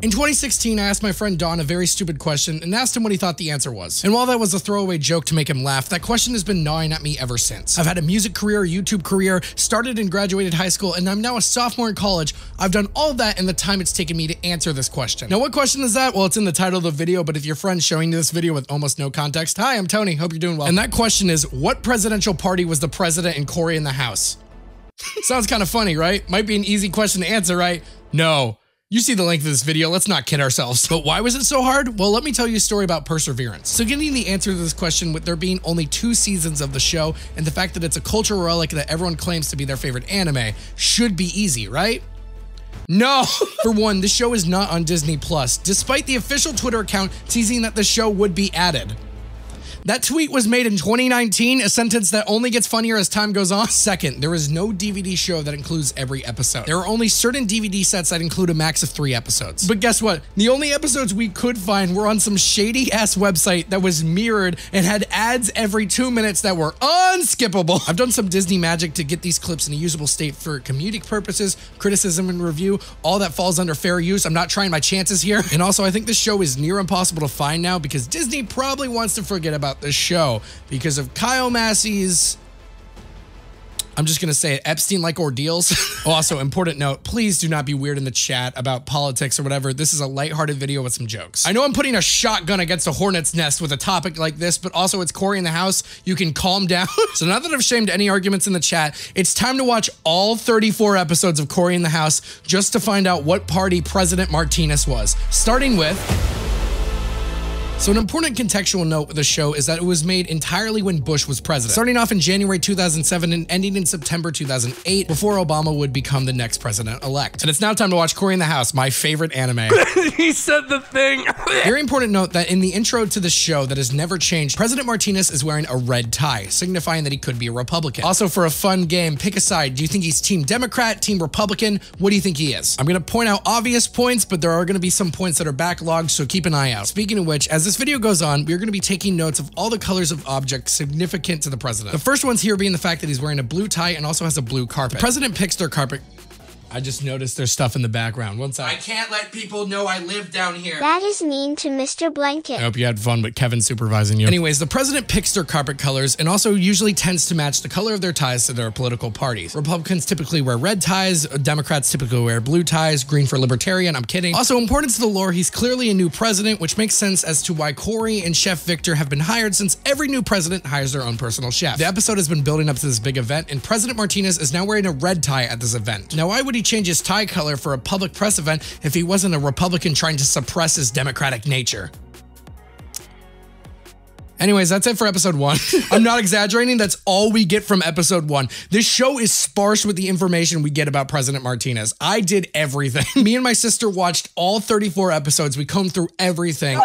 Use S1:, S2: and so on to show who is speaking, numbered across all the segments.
S1: In 2016, I asked my friend Don a very stupid question and asked him what he thought the answer was. And while that was a throwaway joke to make him laugh, that question has been gnawing at me ever since. I've had a music career, YouTube career, started and graduated high school, and I'm now a sophomore in college. I've done all of that in the time it's taken me to answer this question. Now, what question is that? Well, it's in the title of the video, but if your friend's showing you this video with almost no context, hi, I'm Tony, hope you're doing well. And that question is, what presidential party was the president in Cory in the House? Sounds kind of funny, right? Might be an easy question to answer, right? No. You see the length of this video, let's not kid ourselves. But why was it so hard? Well, let me tell you a story about perseverance. So getting the answer to this question with there being only 2 seasons of the show and the fact that it's a cultural relic that everyone claims to be their favorite anime should be easy, right? No! For one, the show is not on Disney+, despite the official Twitter account teasing that the show would be added. That tweet was made in 2019, a sentence that only gets funnier as time goes on. Second, there is no DVD show that includes every episode. There are only certain DVD sets that include a max of 3 episodes. But guess what? The only episodes we could find were on some shady-ass website that was mirrored and had ads every 2 minutes that were unskippable. I've done some Disney magic to get these clips in a usable state for comedic purposes, criticism and review. All that falls under fair use. I'm not trying my chances here. And also, I think this show is near impossible to find now because Disney probably wants to forget about this show because of Kyle Massey's, I'm just gonna say it, Epstein-like ordeals. Also, important note, please do not be weird in the chat about politics or whatever. This is a lighthearted video with some jokes. I know I'm putting a shotgun against a hornet's nest with a topic like this, but also it's Cory in the House. You can calm down. So now that I've shamed any arguments in the chat, it's time to watch all 34 episodes of Cory in the House just to find out what party President Martinez was. Starting with... So an important contextual note with the show is that it was made entirely when Bush was president, starting off in January 2007 and ending in September 2008 before Obama would become the next president-elect. And it's now time to watch Cory in the House, my favorite anime.
S2: He said the thing.
S1: Very important note that in the intro to the show that has never changed, President Martinez is wearing a red tie, signifying that he could be a Republican. Also, for a fun game, pick a side. Do you think he's Team Democrat, Team Republican? What do you think he is? I'm gonna point out obvious points, but there are gonna be some points that are backlogged, so keep an eye out. Speaking of which, as this video goes on, we're going to be taking notes of all the colors of objects significant to the president. The first ones here being the fact that he's wearing a blue tie and also has a blue carpet. The president picks their carpet. I just noticed there's stuff in the background. One sec. I can't let people know I live down here.
S3: That is mean to Mr. Blanket.
S1: I hope you had fun with Kevin supervising you. Anyways, the president picks their carpet colors and also usually tends to match the color of their ties to their political parties. Republicans typically wear red ties, Democrats typically wear blue ties, green for libertarian, I'm kidding. Also important to the lore, he's clearly a new president, which makes sense as to why Cory and Chef Victor have been hired since every new president hires their own personal chef. The episode has been building up to this big event and President Martinez is now wearing a red tie at this event. Now, why would he change his tie color for a public press event if he wasn't a Republican trying to suppress his democratic nature? Anyways, that's it for episode 1. I'm not exaggerating. That's all we get from episode 1. This show is sparse with the information we get about President Martinez. I did everything. Me and my sister watched all 34 episodes. We combed through everything.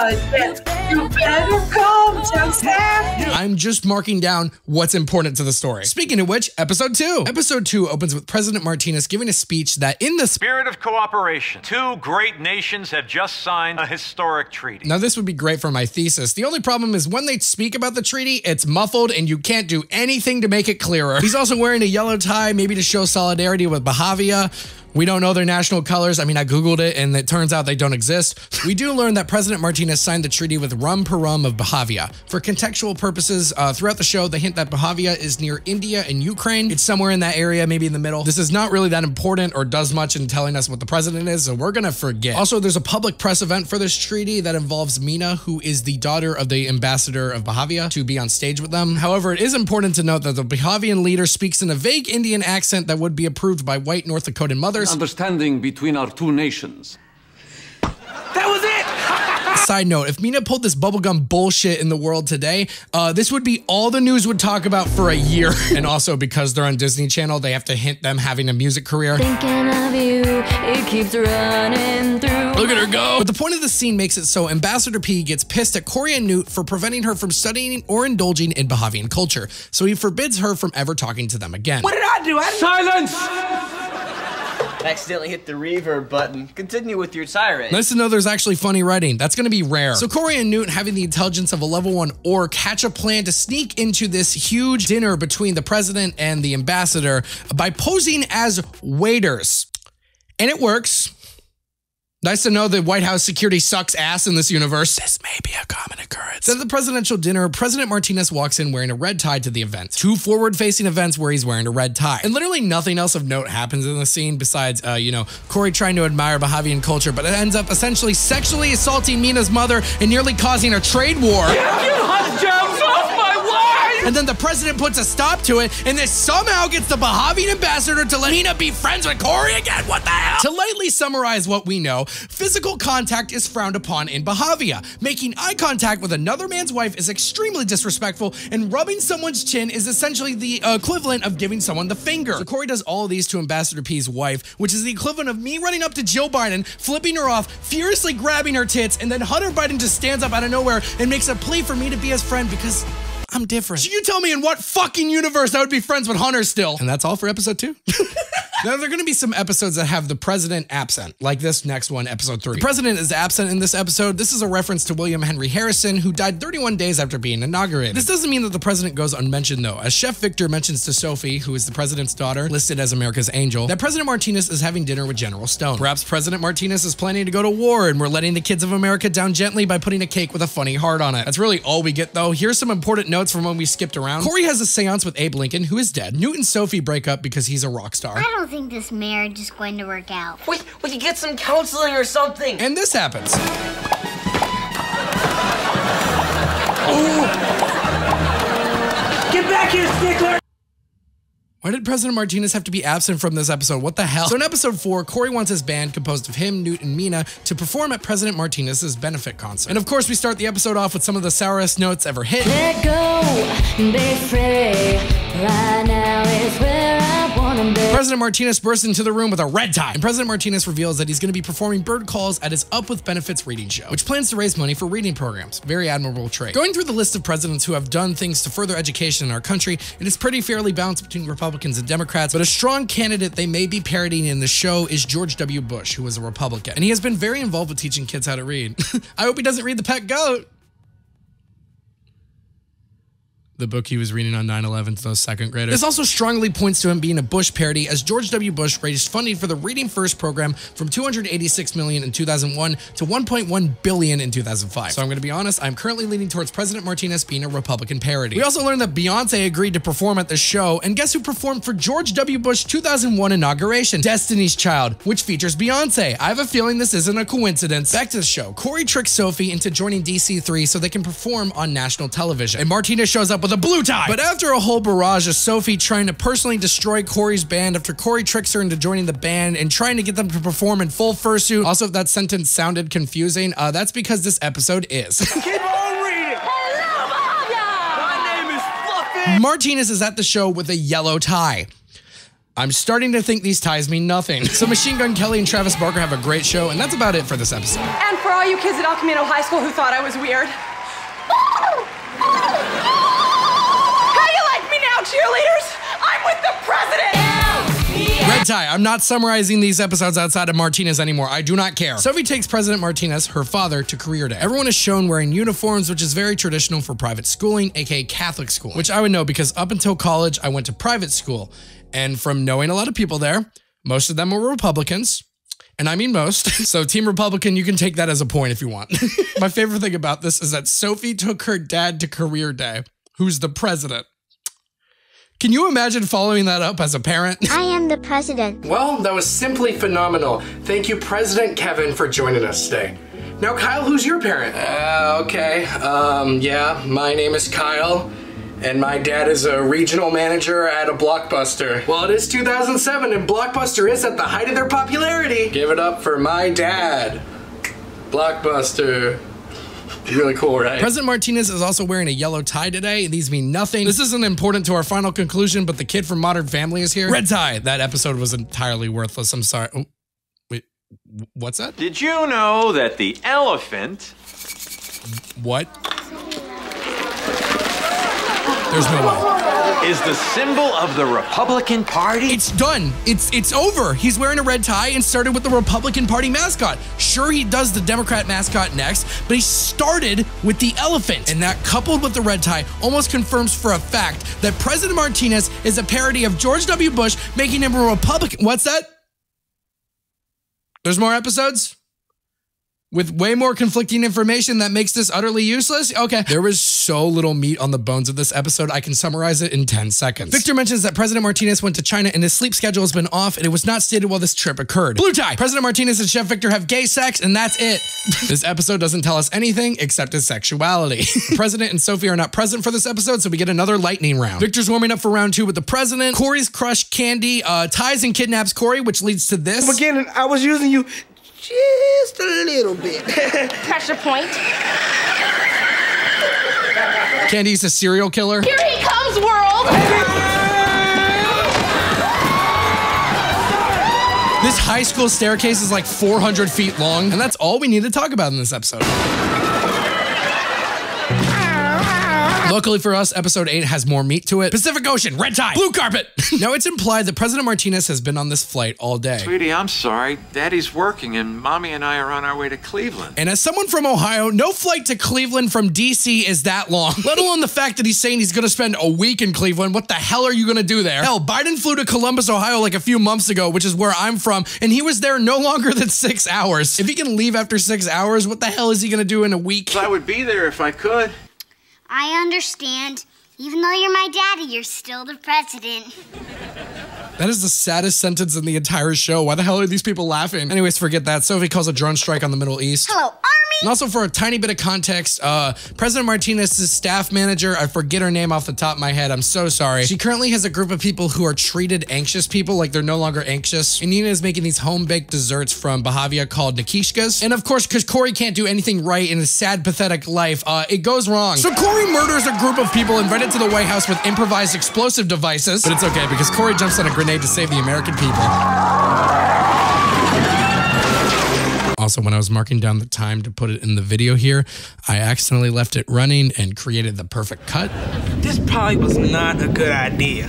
S4: You better come, Joseph.
S1: I'm just marking down what's important to the story. Speaking of which, episode 2. Episode 2 opens with President Martinez giving a speech that in the
S5: spirit of cooperation, 2 great nations have just signed a historic treaty.
S1: Now this would be great for my thesis. The only problem is when they speak about the treaty, it's muffled and you can't do anything to make it clearer. He's also wearing a yellow tie, maybe to show solidarity with Bahavia. We don't know their national colors. I mean, I Googled it and it turns out they don't exist. We do learn that President Martinez signed the treaty with Rum Parum of Bahavia. For contextual purposes, throughout the show, they hint that Bahavia is near India and Ukraine. It's somewhere in that area, maybe in the middle. This is not really that important or does much in telling us what the president is, so we're gonna forget. Also, there's a public press event for this treaty that involves Mina, who is the daughter of the ambassador of Bahavia, to be on stage with them. However, it is important to note that the Bahavian leader speaks in a vague Indian accent that would be approved by white North Dakotan mothers.
S6: Understanding between our 2 nations.
S2: That was it.
S1: Side note, if Mina pulled this bubblegum bullshit in the world today, this would be all the news would talk about for a year. And also because they're on Disney Channel, they have to hint them having a music career.
S7: Thinking of you, it keeps running through.
S1: Look at her go. But the point of the scene makes it so Ambassador P gets pissed at Cory and Newt for preventing her from studying or indulging in Bahavian culture. So he forbids her from ever talking to them again.
S2: What did I do?
S6: Silence!
S8: Accidentally hit the reverb button. Continue with your tirade.
S1: Nice to know there's actually funny writing. That's gonna be rare. So Cory and Newt, having the intelligence of a level 1 orc, hatch a plan to sneak into this huge dinner between the president and the ambassador by posing as waiters. And it works. Nice to know the White House security sucks ass in this universe. This may be a common occurrence. At the presidential dinner, President Martinez walks in wearing a red tie to the event. 2 forward-facing events where he's wearing a red tie. And literally nothing else of note happens in the scene besides, Cory trying to admire Bahavian culture, but it ends up essentially sexually assaulting Mina's mother and nearly causing a trade war.
S2: You hot jumps off my wife!
S1: And then the president puts a stop to it, and this somehow gets the Bahavian ambassador to let Mina be friends with Cory again. What the hell? To lightly summarize what we know, physical contact is frowned upon in Bahavia. Making eye contact with another man's wife is extremely disrespectful, and rubbing someone's chin is essentially the equivalent of giving someone the finger. So Cory does all of these to Ambassador P's wife, which is the equivalent of me running up to Jill Biden, flipping her off, furiously grabbing her tits, and then Hunter Biden just stands up out of nowhere and makes a plea for me to be his friend because I'm different. So you tell me in what fucking universe I would be friends with Hunter still? And that's all for episode 2. Now, there are going to be some episodes that have the president absent, like this next one, episode 3. The president is absent in this episode. This is a reference to William Henry Harrison, who died 31 days after being inaugurated. This doesn't mean that the president goes unmentioned, though, as Chef Victor mentions to Sophie, who is the president's daughter, listed as America's angel, that President Martinez is having dinner with General Stone. Perhaps President Martinez is planning to go to war, and we're letting the kids of America down gently by putting a cake with a funny heart on it. That's really all we get, though. Here's some important notes from when we skipped around. Cory has a seance with Abe Lincoln, who is dead. Newt and Sophie break up because he's a rock star.
S3: I don't think this marriage is going to work out.
S8: We could get some counseling or something.
S1: And this happens.
S2: Get back here, stickler!
S1: Why did President Martinez have to be absent from this episode? What the hell? So in episode 4, Cory wants his band, composed of him, Newt, and Mina, to perform at President Martinez's benefit concert. And of course, we start the episode off with some of the sourest notes ever hit.
S7: Let go, be free. Right now is where I wanna be.
S1: President Martinez bursts into the room with a red tie, and President Martinez reveals that he's going to be performing bird calls at his Up With Benefits reading show, which plans to raise money for reading programs. Very admirable trait. Going through the list of presidents who have done things to further education in our country, it is pretty fairly balanced between Republicans and Democrats, but a strong candidate they may be parodying in the show is George W. Bush, who was a Republican, and he has been very involved with teaching kids how to read. I hope he doesn't read The Pet Goat. The book he was reading on 9/11 to those second graders. This also strongly points to him being a Bush parody, as George W. Bush raised funding for the Reading First program from $286 million in 2001 to $1.1 billion in 2005. So I'm going to be honest, I'm currently leaning towards President Martinez being a Republican parody. We also learned that Beyonce agreed to perform at the show, and guess who performed for George W. Bush 2001 inauguration? Destiny's Child, which features Beyonce. I have a feeling this isn't a coincidence. Back to the show. Cory tricks Sophie into joining DC3 so they can perform on national television, and Martinez shows up with a blue tie. But after a whole barrage of Sophie trying to personally destroy Cory's band after Cory tricks her into joining the band and trying to get them to perform in full fursuit. Also, if that sentence sounded confusing, that's because this episode is.
S2: Keep on reading! My name is Fluffy!
S1: Martinez is at the show with a yellow tie. I'm starting to think these ties mean nothing. So Machine Gun Kelly and Travis Barker have a great show, and that's about it for this episode.
S9: And for all you kids at El Camino High School who thought I was weird. Cheerleaders, I'm with the president!
S1: Red tie. I'm not summarizing these episodes outside of Martinez anymore. I do not care. Sophie takes President Martinez, her father, to career day. Everyone is shown wearing uniforms, which is very traditional for private schooling, aka Catholic school, which I would know because up until college, I went to private school. And from knowing a lot of people there, most of them were Republicans. And I mean most. So Team Republican, you can take that as a point if you want. My favorite thing about this is that Sophie took her dad to career day, who's the president. Can you imagine following that up as a parent?
S3: I am the president.
S1: Well, that was simply phenomenal. Thank you, President Kevin, for joining us today. Now, Kyle, who's your parent? Okay. Yeah, my name is Kyle, and my dad is a regional manager at a Blockbuster. Well, it is 2007, and Blockbuster is at the height of their popularity. Give it up for my dad. Blockbuster. Really cool, right? President Martinez is also wearing a yellow tie today. These mean nothing. This isn't important to our final conclusion, but the kid from Modern Family is here. Red tie. That episode was entirely worthless. I'm sorry. Oh, wait, what's that?
S5: Did you know that the elephant...
S1: What? There's no way.
S5: Is the symbol of the Republican Party?
S1: It's done. It's over. He's wearing a red tie and started with the Republican Party mascot. Sure, he does the Democrat mascot next, but he started with the elephant. And that, coupled with the red tie, almost confirms for a fact that President Martinez is a parody of George W. Bush, making him a Republican. What's that? There's more episodes? with way more conflicting information that makes this utterly useless? Okay. There was so little meat on the bones of this episode, I can summarize it in 10 seconds. Victor mentions that President Martinez went to China and his sleep schedule has been off and it was not stated while this trip occurred. Blue tie! President Martinez and Chef Victor have gay sex and that's it. This episode doesn't tell us anything except his sexuality. The President and Sophie are not present for this episode, so we get another lightning round. Victor's warming up for round 2 with the President. Cory's crush, Candy, ties and kidnaps Cory, which leads to this.
S10: Again, I was using you just a little bit.
S9: Pressure point.
S1: Candy's a serial killer.
S9: Here he comes, world!
S1: This high school staircase is like 400 feet long, and that's all we need to talk about in this episode. Luckily for us, episode 8 has more meat to it. Pacific Ocean, red tie, blue carpet. Now it's implied that President Martinez has been on this flight all day.
S5: Sweetie, I'm sorry. Daddy's working and Mommy and I are on our way to Cleveland.
S1: And as someone from Ohio, no flight to Cleveland from DC is that long, let alone the fact that he's saying he's gonna spend a week in Cleveland. What the hell are you gonna do there? Hell, Biden flew to Columbus, Ohio like a few months ago, which is where I'm from, and he was there no longer than 6 hours. If he can leave after 6 hours, what the hell is he gonna do in a week?
S5: I would be there if I could.
S3: I understand. Even though you're my daddy, you're still the president.
S1: That is the saddest sentence in the entire show. Why the hell are these people laughing? Anyways, forget that. Sophie calls a drone strike on the Middle East.
S3: Hello, Army!
S1: And also for a tiny bit of context, President Martinez's staff manager, I forget her name off the top of my head, I'm so sorry. She currently has a group of people who are treated anxious people, like they're no longer anxious. And Nina is making these home-baked desserts from Bahavia called Nikishkas. And of course, because Cory can't do anything right in his sad, pathetic life, it goes wrong. So Cory murders a group of people invited to the White House with improvised explosive devices. But it's okay, because Cory jumps on a grenade to save the American people. Also, when I was marking down the time to put it in the video here, I accidentally left it running and created the perfect cut.
S10: This probably was not a good idea.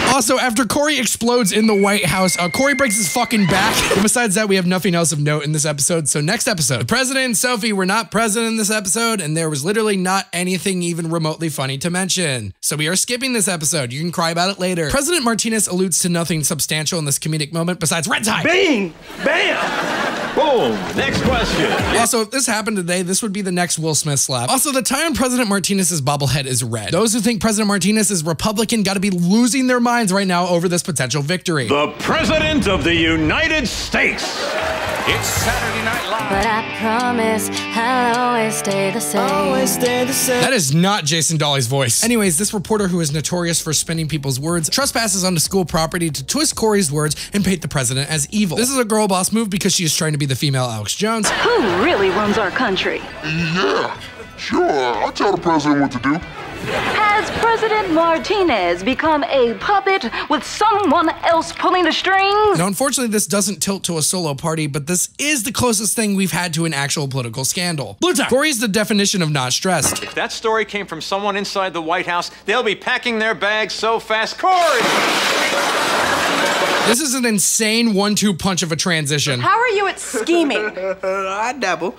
S1: Also, after Cory explodes in the White House, Cory breaks his fucking back. But besides that, we have nothing else of note in this episode. So next episode, the President and Sophie were not present in this episode, and there was literally not anything even remotely funny to mention. So we are skipping this episode. You can cry about it later. President Martinez alludes to nothing substantial in this comedic moment besides red tie.
S10: Bing! Bam!
S5: Boom! Next question.
S1: Also, if this happened today, this would be the next Will Smith slap. Also, the tie on President Martinez's bobblehead is red. Those who think President Martinez is Republican gotta be losing their minds right now over this potential victory.
S5: The President of the United States.
S2: It's Saturday Night Live.
S7: But I promise I'll always stay the same.
S10: Always stay the same.
S1: That is not Jason Dolly's voice. Anyways, this reporter who is notorious for spinning people's words trespasses onto school property to twist Cory's words and paint the president as evil. This is a girl boss move because she is trying to be the female Alex Jones.
S9: Who really runs our country?
S11: Yeah, sure. I'll tell the president what to do.
S9: Has President Martinez become a puppet with someone else pulling the strings?
S1: Now, unfortunately, this doesn't tilt to a solo party, but this is the closest thing we've had to an actual political scandal. Blue tie. Cory's the definition of not stressed.
S5: If that story came from someone inside the White House, they'll be packing their bags so fast. Cory!
S1: This is an insane 1-2 punch of a transition.
S9: How are you at scheming?
S10: I dabble.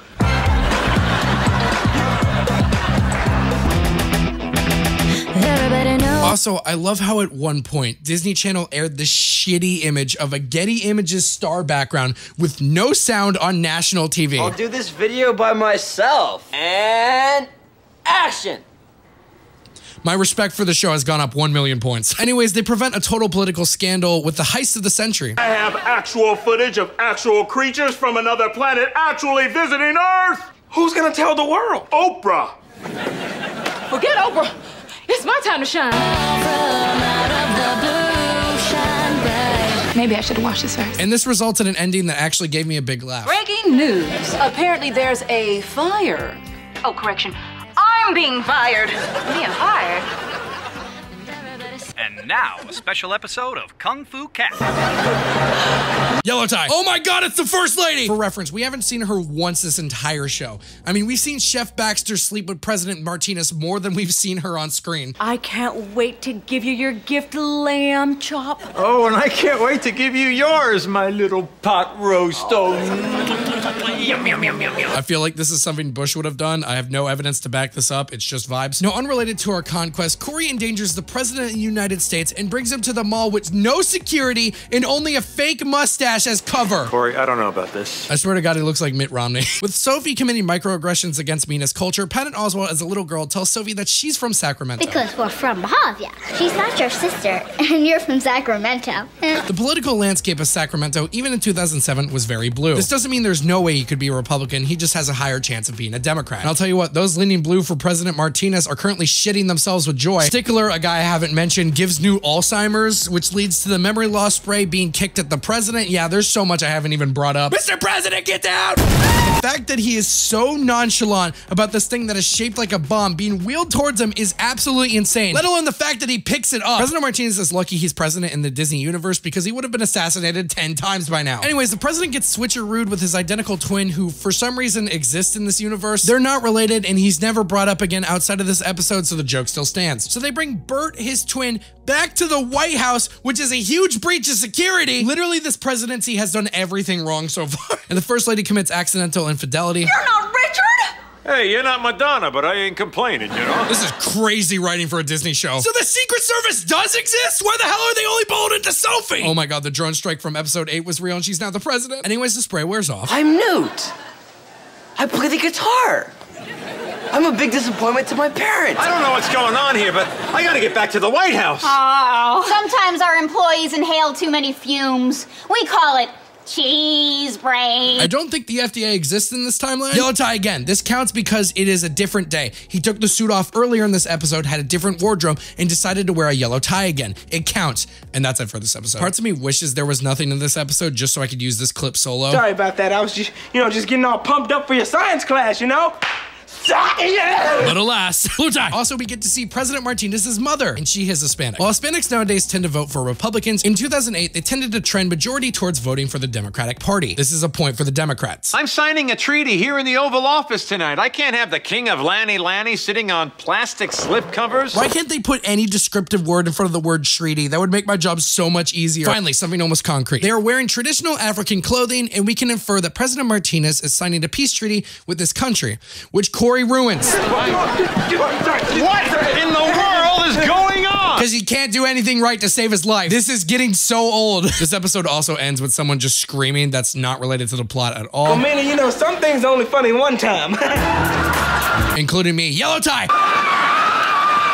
S7: Everybody knows.
S1: Also, I love how at one point, Disney Channel aired this shitty image of a Getty Images star background with no sound on national TV.
S8: I'll do this video by myself. And action!
S1: My respect for the show has gone up 1 million points. Anyways, they prevent a total political scandal with the heist of the century.
S2: I have actual footage of actual creatures from another planet actually visiting Earth.
S10: Who's gonna tell the world?
S2: Oprah.
S9: Forget Oprah. It's my time to shine. Maybe I should have watched this first.
S1: And this results in an ending that actually gave me a big laugh.
S9: Breaking news. Apparently there's a fire. Oh, correction. I'm being fired. Being fired?
S12: And now, a special episode of Kung Fu Cat.
S1: Yellow tie. Oh my God, it's the First Lady! For reference, we haven't seen her once this entire show. I mean, we've seen Chef Baxter sleep with President Martinez more than we've seen her on screen.
S9: I can't wait to give you your gift, lamb chop.
S5: Oh, and I can't wait to give you yours, my little pot roast. Oh.
S1: I feel like this is something Bush would have done. I have no evidence to back this up. It's just vibes. Now, unrelated to our conquest, Cory endangers the president of the United States and brings him to the mall with no security and only a fake mustache as cover.
S2: Cory, I don't know about this.
S1: I swear to God, he looks like Mitt Romney. With Sophie committing microaggressions against Mina's culture, Patton Oswalt, as a little girl, tells Sophie that she's from Sacramento.
S3: Because we're from Bahavia. She's not your sister, and you're from Sacramento.
S1: The political landscape of Sacramento, even in 2007, was very blue. This doesn't mean there's no way he could be a Republican. He just has a higher chance of being a Democrat. And I'll tell you what, those leaning blue for President Martinez are currently shitting themselves with joy. Stickler, a guy I haven't mentioned, gives new Alzheimer's, which leads to the memory loss spray being kicked at the president. Yeah, there's so much I haven't even brought up. Mr. President, get down! The fact that he is so nonchalant about this thing that is shaped like a bomb being wheeled towards him is absolutely insane, let alone the fact that he picks it up. President Martinez is lucky he's president in the Disney universe because he would have been assassinated 10 times by now. Anyways, the president gets switcherooed with his identical twin who for some reason exists in this universe. They're not related and he's never brought up again outside of this episode, so the joke still stands. So they bring Bert, his twin, back to the White House, which is a huge breach of security. Literally, this presidency has done everything wrong so far. And the first lady commits accidental infidelity.
S9: You're not Richard!
S5: Hey, you're not Madonna, but I ain't complaining, you know?
S1: This is crazy writing for a Disney show. So the Secret Service does exist? Why the hell are they only pulling into Sophie? Oh my God, the drone strike from episode 8 was real and she's now the president. Anyways, the spray wears off.
S10: I'm Newt. I play the guitar. I'm a big disappointment to my parents.
S5: I don't know what's going on here, but I gotta get back to the White House.
S3: Oh. Sometimes our employees inhale too many fumes. We call it cheese brain.
S1: I don't think the FDA exists in this timeline. Yellow tie again. This counts because it is a different day. He took the suit off earlier in this episode, had a different wardrobe, and decided to wear a yellow tie again. It counts. And that's it for this episode. Parts of me wishes there was nothing in this episode just so I could use this clip solo.
S13: Sorry about that. I was just, just getting all pumped up for your science class, you know?
S1: But alas, blue tie. Also, we get to see President Martinez's mother, and she is Hispanic. While Hispanics nowadays tend to vote for Republicans, in 2008, they tended to trend majority towards voting for the Democratic Party. This is a point for the Democrats.
S5: I'm signing a treaty here in the Oval Office tonight. I can't have the king of Lanny sitting on plastic slip covers.
S1: Why can't they put any descriptive word in front of the word treaty? That would make my job so much easier. Finally, something almost concrete. They are wearing traditional African clothing, and we can infer that President Martinez is signing a peace treaty with this country, which Cory ruins.
S5: What in the world is going on?
S1: Because he can't do anything right to save his life. This is getting so old. This episode also ends with someone just screaming that's not related to the plot at all.
S13: Well, man, some things are only funny one time.
S1: Including me. Yellow tie!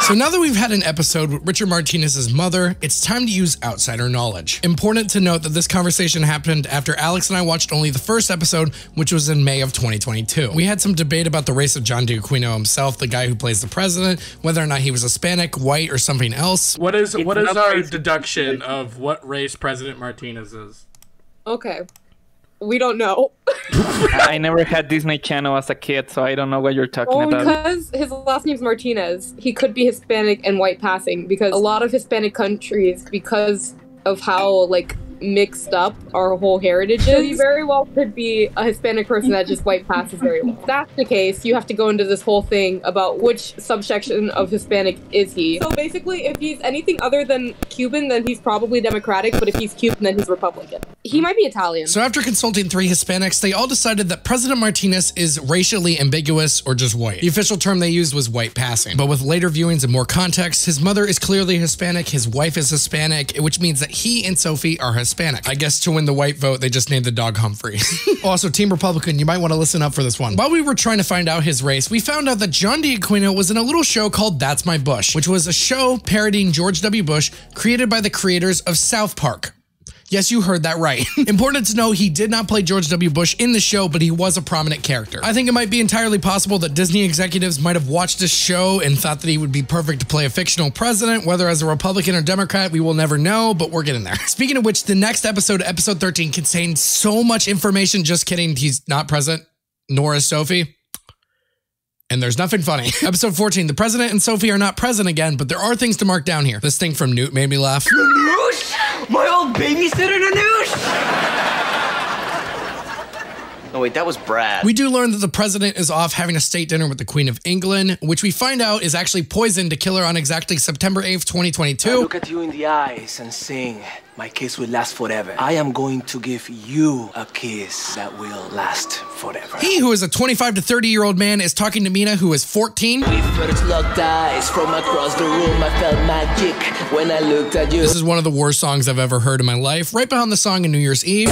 S1: So now that we've had an episode with Richard Martinez's mother, it's time to use outsider knowledge. Important to note that this conversation happened after Alex and I watched only the first episode, which was in May of 2022. We had some debate about the race of John DiAquino himself, the guy who plays the president, whether or not he was Hispanic, white, or something else.
S14: What is our deduction of what race President Martinez is?
S15: Okay. We don't know.
S16: I never had Disney Channel as a kid, so I don't know what you're talking about.
S15: Because his last name's Martinez, he could be Hispanic and white passing, because a lot of Hispanic countries, because of how, mixed up our whole heritage is, he very well could be a Hispanic person that just white passes very well. If that's the case, you have to go into this whole thing about which subsection of Hispanic is he. So basically, if he's anything other than Cuban, then he's probably Democratic, but if he's Cuban, then he's Republican. He might be Italian.
S1: So after consulting 3 Hispanics, they all decided that President Martinez is racially ambiguous or just white. The official term they used was white passing. But with later viewings and more context, his mother is clearly Hispanic, his wife is Hispanic, which means that he and Sophie are Hispanic. I guess to win the white vote, they just named the dog Humphrey. Also, Team Republican, you might want to listen up for this one. While we were trying to find out his race, we found out that John DiAquino was in a little show called That's My Bush, which was a show parodying George W. Bush, created by the creators of South Park. Yes, you heard that right. Important to know, he did not play George W. Bush in the show, but he was a prominent character. I think it might be entirely possible that Disney executives might have watched this show and thought that he would be perfect to play a fictional president, whether as a Republican or Democrat, we will never know, but we're getting there. Speaking of which, the next episode, episode 13, contains so much information. Just kidding, he's not present, nor is Sophie. And there's nothing funny. Episode 14, the president and Sophie are not present again, but there are things to mark down here. This thing from Newt made me laugh.
S10: Nanoosh? My old babysitter Nanoosh?
S8: Oh wait, that was Brad.
S1: We do learn that the president is off having a state dinner with the Queen of England, which we find out is actually poisoned to kill her on exactly September 8th, 2022.
S13: I look at you in the eyes and sing, my kiss will last forever. I am going to give you a kiss that will last forever.
S1: He, who is a 25 to 30-year-old man, is talking to Mina, who is 14.
S13: We first locked eyes from across the room. I felt magic when I looked at you.
S1: This is one of the worst songs I've ever heard in my life, right behind the song in New Year's Eve.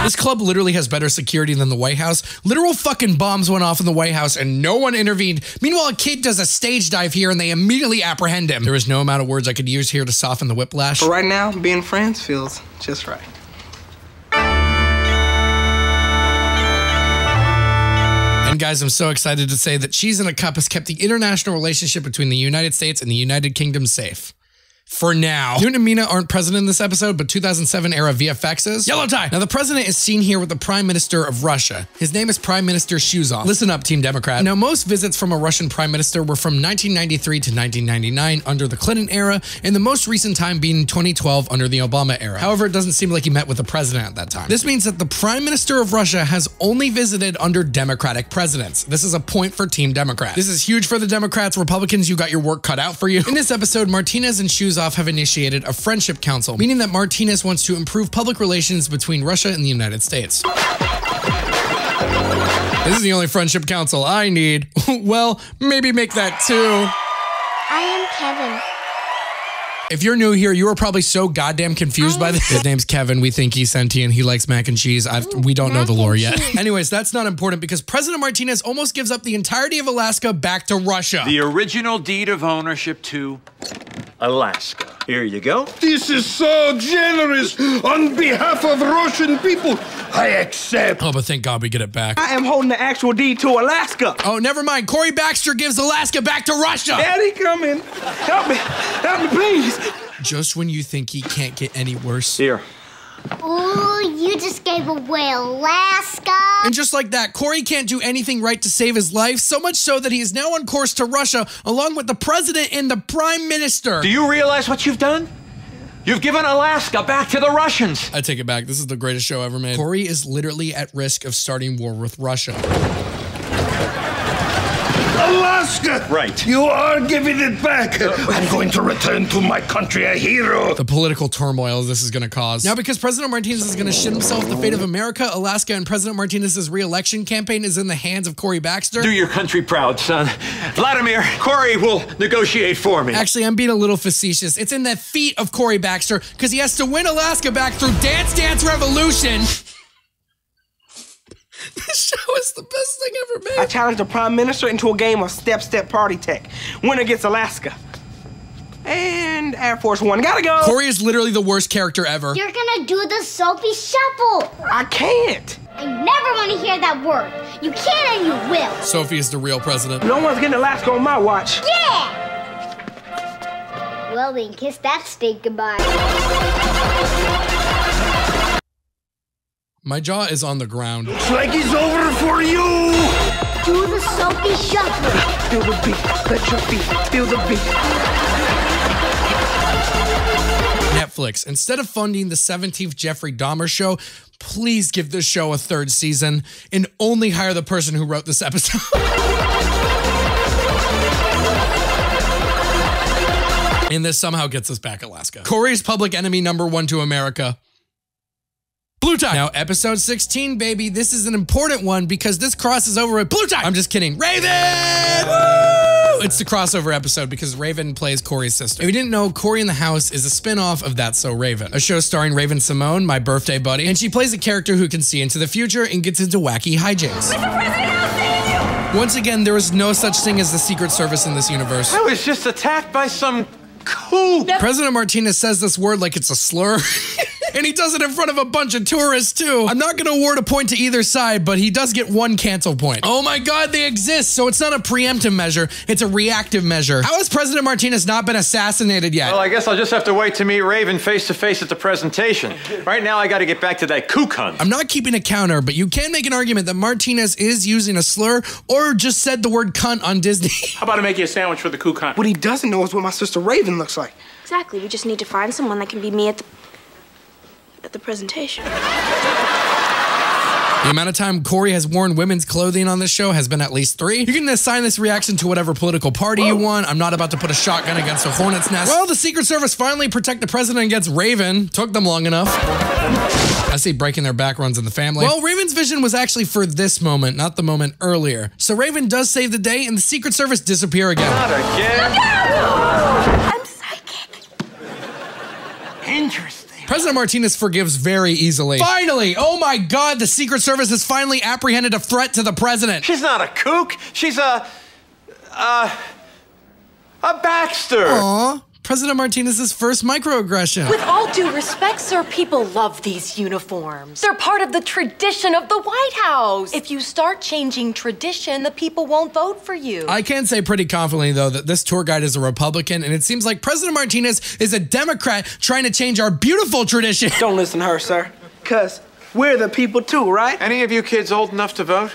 S1: This club literally has better security than the White House. Literal fucking bombs went off in the White House and no one intervened. Meanwhile, a kid does a stage dive here and they immediately apprehend him. There is no amount of words I could use here to soften the whiplash.
S13: But right now, being friends feels just right.
S1: And guys, I'm so excited to say that Cheese in a Cup has kept the international relationship between the United States and the United Kingdom safe. For now. Newt and Mina aren't present in this episode, but 2007 era VFX is. Yellow tie! Now the president is seen here with the Prime Minister of Russia. His name is Prime Minister Shuzov. Listen up, Team Democrat. Now most visits from a Russian Prime Minister were from 1993 to 1999 under the Clinton era, and the most recent time being 2012 under the Obama era. However, it doesn't seem like he met with the president at that time. This means that the Prime Minister of Russia has only visited under Democratic presidents. This is a point for Team Democrat. This is huge for the Democrats. Republicans, you got your work cut out for you. In this episode, Martinez and Shuzov have initiated a friendship council, meaning that Martinez wants to improve public relations between Russia and the United States. This is the only friendship council I need. Well, maybe make that two.
S17: I am Kevin.
S1: If you're new here, you are probably so goddamn confused by this. His name's Kevin. We think he's sentient. He likes mac and cheese. We don't know the lore yet. Anyways, that's not important because President Martinez almost gives up the entirety of Alaska back to Russia.
S5: The original deed of ownership to Alaska. Here you go.
S11: This is so generous. On behalf of Russian people, I accept.
S1: Oh, but thank God we get it back.
S13: I am holding the actual deed to Alaska.
S1: Oh, never mind. Cory Baxter gives Alaska back to Russia.
S13: Daddy, come in. Help me, please.
S1: Just when you think he can't get any worse.
S5: Here.
S17: Ooh, you just gave away Alaska.
S1: And just like that, Cory can't do anything right to save his life, so much so that he is now on course to Russia, along with the president and the prime minister.
S5: Do you realize what you've done? You've given Alaska back to the Russians.
S1: I take it back. This is the greatest show ever made. Cory is literally at risk of starting war with Russia.
S11: Alaska!
S5: Right.
S11: You are giving it back. I'm going to return to my country a hero.
S1: The political turmoil this is going to cause. Now, because President Martinez is going to shit himself the fate of America, Alaska, and President Martinez's re-election campaign is in the hands of Cory Baxter.
S5: Do your country proud, son. Vladimir, Cory will negotiate for me.
S1: Actually, I'm being a little facetious. It's in the feet of Cory Baxter because he has to win Alaska back through Dance Dance Revolution. This show is the best thing ever made.
S13: I challenged the Prime Minister into a game of step party tech. Winner gets Alaska. And Air Force One. Gotta go.
S1: Cory is literally the worst character ever.
S17: You're gonna do the Sophie Shuffle.
S13: I can't.
S17: I never want to hear that word. You can and you will.
S1: Sophie is the real president.
S13: No one's getting Alaska on my watch.
S17: Yeah! Well, then kiss that steak goodbye.
S1: My jaw is on the ground.
S11: Looks like it's over for you.
S17: Do the Sophie Shuffle.
S13: Feel the beat. Let your feet feel the beat.
S1: Netflix, instead of funding the 17th Jeffrey Dahmer show, please give this show a third season and only hire the person who wrote this episode. And this somehow gets us back Alaska. Cory's public enemy #1 to America. Blue tie. Now, episode 16, baby. This is an important one because this crosses over with blue tie. I'm just kidding. Raven! Woo! It's the crossover episode because Raven plays Cory's sister. If you didn't know, Cory in the House is a spin-off of That's So Raven, a show starring Raven Simone, my birthday buddy, and she plays a character who can see into the future and gets into wacky hijinks.
S9: Mr. President, I'll save you!
S1: Once again, there is no such thing as the Secret Service in this universe.
S5: I was just attacked by some kook.
S1: President Martinez says this word like it's a slur. And he does it in front of a bunch of tourists, too. I'm not gonna award a point to either side, but he does get one cancel point. Oh my God, they exist, so it's not a preemptive measure, it's a reactive measure. How has President Martinez not been assassinated yet?
S5: Well, I guess I'll just have to wait to meet Raven face to face at the presentation. Right now, I gotta get back to that kook hunt.
S1: I'm not keeping a counter, but you can make an argument that Martinez is using a slur or just said the word cunt on Disney.
S13: How about I make you a sandwich for the kook hunt? What he doesn't know is what my sister Raven looks like.
S18: Exactly, we just need to find someone that can be me at the presentation.
S1: The amount of time Cory has worn women's clothing on this show has been at least 3. You can assign this reaction to whatever political party you want. I'm not about to put a shotgun against a hornet's nest. Well, the Secret Service finally protect the president against Raven. Took them long enough. I see breaking their back runs in the family. Well, Raven's vision was actually for this moment, not the moment earlier. So Raven does save the day and the Secret Service disappear again.
S5: Not again.
S9: I'm psychic.
S10: Interesting.
S1: President Martinez forgives very easily. Finally! Oh my God, the Secret Service has finally apprehended a threat to the president.
S5: She's not a kook. She's a Baxter.
S1: Aw, President Martinez's first microaggression.
S9: With all due respect, sir, people love these uniforms. They're part of the tradition of the White House. If you start changing tradition, the people won't vote for you.
S1: I can say pretty confidently, though, that this tour guide is a Republican, and it seems like President Martinez is a Democrat trying to change our beautiful tradition.
S10: Don't listen to her, sir. Because we're the people too, right?
S5: Any of you kids old enough to vote?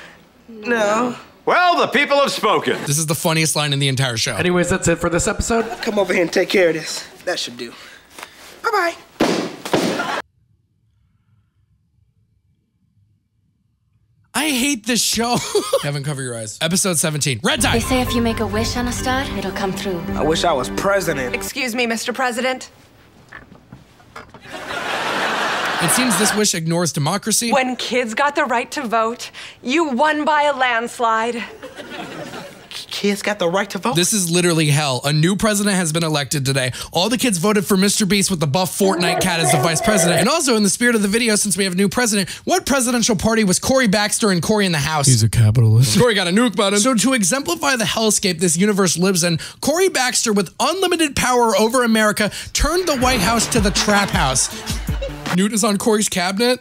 S10: No.
S5: Well, the people have spoken.
S1: This is the funniest line in the entire show.
S14: Anyways, that's it for this episode.
S10: Come over here and take care of this. That should do. Bye-bye.
S1: I hate this show. Kevin, cover your eyes. Episode 17, Red
S7: They
S1: Tide.
S7: say if you make a wish on a star, it'll come through.
S10: I wish I was president.
S9: Excuse me, Mr. President.
S1: It seems this wish ignores democracy.
S9: When kids got the right to vote, you won by a landslide.
S10: Kids got the right to vote?
S1: This is literally hell. A new president has been elected today. All the kids voted for Mr. Beast with the buff Fortnite cat as the vice president. And also, in the spirit of the video, since we have a new president, what presidential party was Cory Baxter and Cory in the House? He's a capitalist. Cory got a nuke button. So to exemplify the hellscape this universe lives in, Cory Baxter, with unlimited power over America, turned the White House to the trap house. Newt is on Cory's cabinet.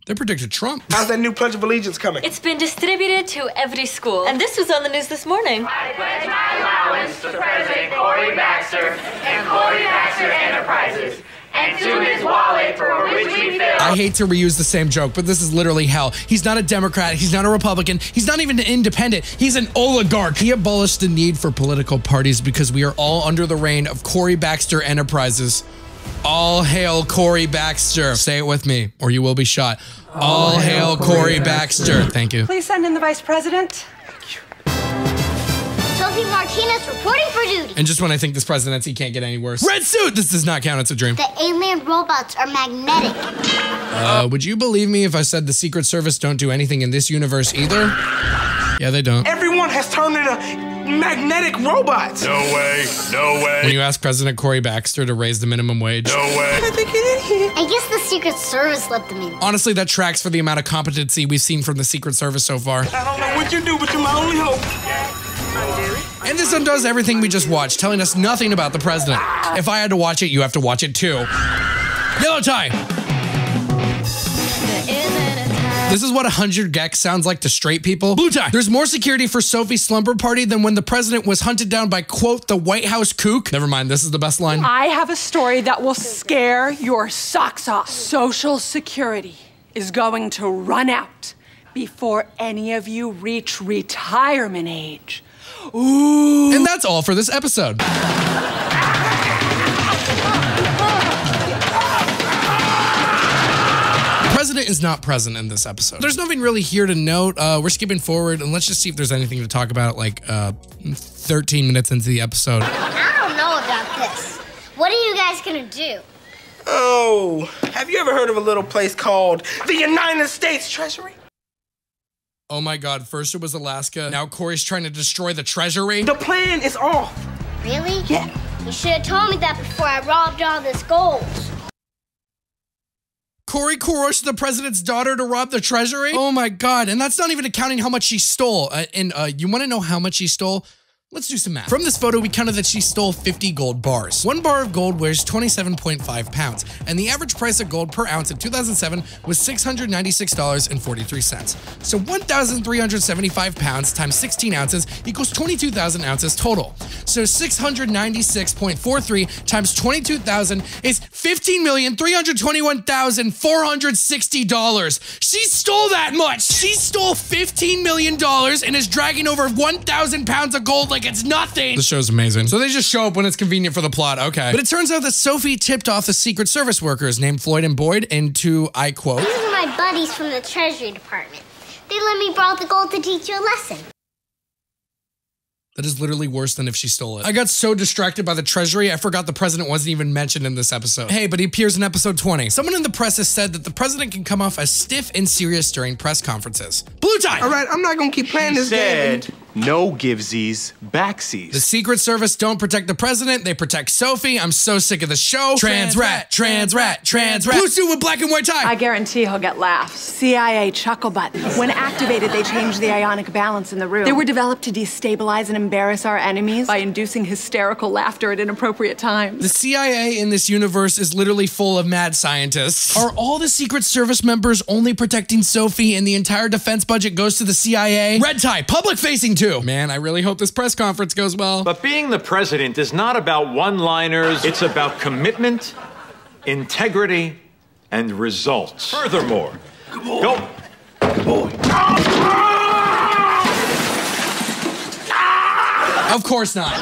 S1: They predicted Trump.
S10: How's that new Pledge of Allegiance coming?
S7: It's been distributed to every school. And this was on the news this morning.
S18: I pledge my allowance to President Cory Baxter and Cory Baxter Enterprises, and to his wallet for which we fill.
S1: I hate to reuse the same joke, but this is literally hell. He's not a Democrat. He's not a Republican. He's not even an independent. He's an oligarch. He abolished the need for political parties because we are all under the reign of Cory Baxter Enterprises. All hail Cory Baxter. Say it with me, or you will be shot. All hail Cory Baxter. Thank you.
S9: Please send in the vice president.
S17: Sophie Martinez reporting for duty.
S1: And just when I think this presidency can't get any worse. Red suit! This does not count, it's a dream.
S17: The alien robots are magnetic.
S1: Would you believe me if I said the Secret Service don't do anything in this universe either? Yeah, they don't.
S10: Everyone has turned into magnetic robots.
S2: No way. No way.
S1: When you ask President Cory Baxter to raise the minimum wage.
S2: No way.
S17: I guess the Secret Service let them in.
S1: Honestly, that tracks for the amount of competency we've seen from the Secret Service so far.
S10: I don't know what you do, but you're my only hope.
S1: And this undoes everything we just watched, telling us nothing about the president. If I had to watch it, you have to watch it too. Yellow tie. This is what 100 gex sounds like to straight people. Blue tie. There's more security for Sophie's slumber party than when the president was hunted down by, quote, the White House kook. Never mind, this is the best line.
S9: I have a story that will scare your socks off. Social Security is going to run out before any of you reach retirement age. Ooh.
S1: And that's all for this episode. President is not present in this episode. There's nothing really here to note. We're skipping forward, and let's just see if there's anything to talk about like 13 minutes into the episode.
S17: I don't know about this. What are you guys gonna do?
S10: Oh, have you ever heard of a little place called the United States Treasury?
S1: Oh my God, first it was Alaska, now Cory's trying to destroy the treasury?
S10: The plan is off.
S17: Really?
S10: Yeah.
S17: You should have told me that before I robbed all this gold.
S1: Cory coerced the president's daughter to rob the treasury? Oh my God, and that's not even accounting how much she stole. You wanna know how much she stole? Let's do some math. From this photo, we counted that she stole 50 gold bars. 1 bar of gold weighs 27.5 pounds, and the average price of gold per ounce in 2007 was $696.43. So 1,375 pounds times 16 ounces equals 22,000 ounces total. So 696.43 times 22,000 is $15,321,460. She stole that much. She stole $15 million and is dragging over 1,000 pounds of gold like like it's nothing. The show's amazing. So they just show up when it's convenient for the plot, okay. But it turns out that Sophie tipped off the Secret Service workers named Floyd and Boyd into, I quote,
S17: "These are my buddies from the Treasury Department. They let me borrow the gold to teach you a lesson."
S1: That is literally worse than if she stole it. I got so distracted by the Treasury, I forgot the president wasn't even mentioned in this episode. Hey, but he appears in episode 20. Someone in the press has said that the president can come off as stiff and serious during press conferences. Blue tie!
S13: All right, I'm not gonna keep playing this game.
S2: No givesies, backsies.
S1: The Secret Service don't protect the president, they protect Sophie. I'm so sick of the show. Trans rat, trans rat, trans rat. Blue suit with black and white tie.
S9: I guarantee he'll get laughs. CIA chuckle button. When activated, they change the ionic balance in the room. They were developed to destabilize and embarrass our enemies by inducing hysterical laughter at inappropriate times.
S1: The CIA in this universe is literally full of mad scientists. Are all the Secret Service members only protecting Sophie and the entire defense budget goes to the CIA? Red tie, public facing too. Man, I really hope this press conference goes well.
S5: But being the president is not about one-liners. It's about commitment, integrity, and results. Furthermore, go.
S1: Of course not.